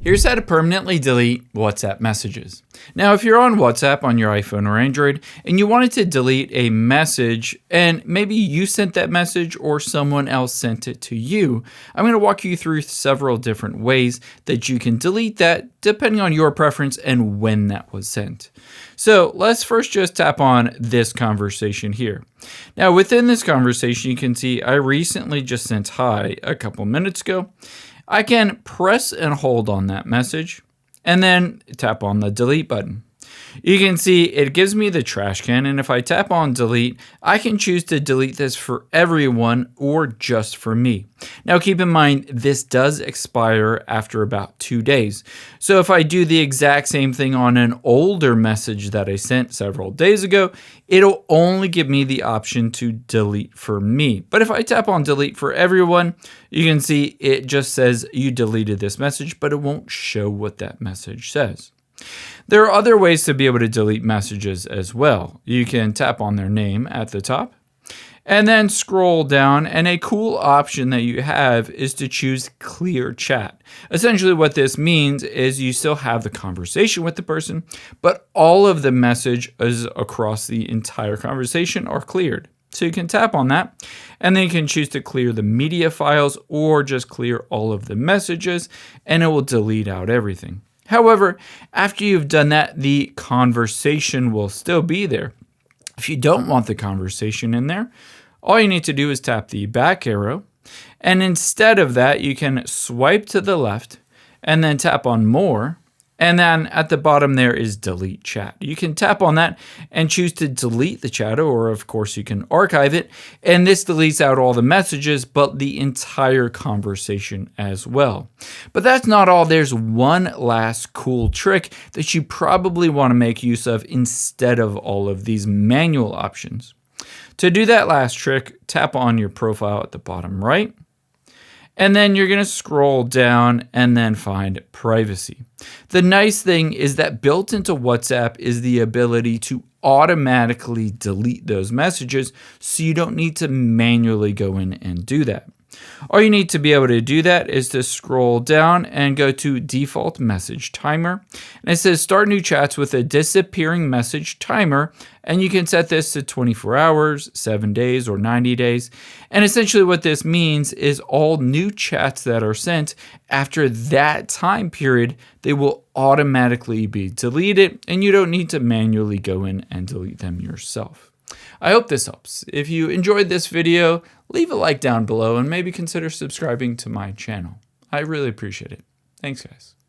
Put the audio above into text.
Here's how to permanently delete WhatsApp messages. Now, if you're on WhatsApp on your iPhone or Android and you wanted to delete a message and maybe you sent that message or someone else sent it to you, I'm going to walk you through several different ways that you can delete that depending on your preference and when that was sent. So let's first just tap on this conversation here. Now, within this conversation, you can see I recently just sent hi a couple minutes ago. I can press and hold on that message and then tap on the delete button. You can see it gives me the trash can, and if I tap on delete, I can choose to delete this for everyone or just for me. Now keep in mind, this does expire after about 2 days. So if I do the exact same thing on an older message that I sent several days ago, it'll only give me the option to delete for me. But if I tap on delete for everyone, you can see it just says you deleted this message, but it won't show what that message says. There are other ways to be able to delete messages as well. You can tap on their name at the top and then scroll down, and a cool option that you have is to choose clear chat. Essentially what this means is you still have the conversation with the person, but all of the messages across the entire conversation are cleared. So you can tap on that, and then you can choose to clear the media files or just clear all of the messages, and it will delete out everything. However, after you've done that, the conversation will still be there. If you don't want the conversation in there, all you need to do is tap the back arrow, and instead of that, you can swipe to the left and then tap on more, and then at the bottom there is delete chat. You can tap on that and choose to delete the chat, or of course you can archive it, and this deletes out all the messages but the entire conversation as well. But that's not all. There's one last cool trick that you probably want to make use of instead of all of these manual options. To do that last trick, tap on your profile at the bottom right, and then you're going to scroll down and then find privacy. The nice thing is that built into WhatsApp is the ability to automatically delete those messages, so you don't need to manually go in and do that. All you need to be able to do that is to scroll down and go to default message timer. And it says start new chats with a disappearing message timer. And you can set this to 24 hours, 7 days, or 90 days. And essentially what this means is all new chats that are sent after that time period, they will automatically be deleted, and you don't need to manually go in and delete them yourself. I hope this helps. If you enjoyed this video, leave a like down below and maybe consider subscribing to my channel. I really appreciate it. Thanks, guys.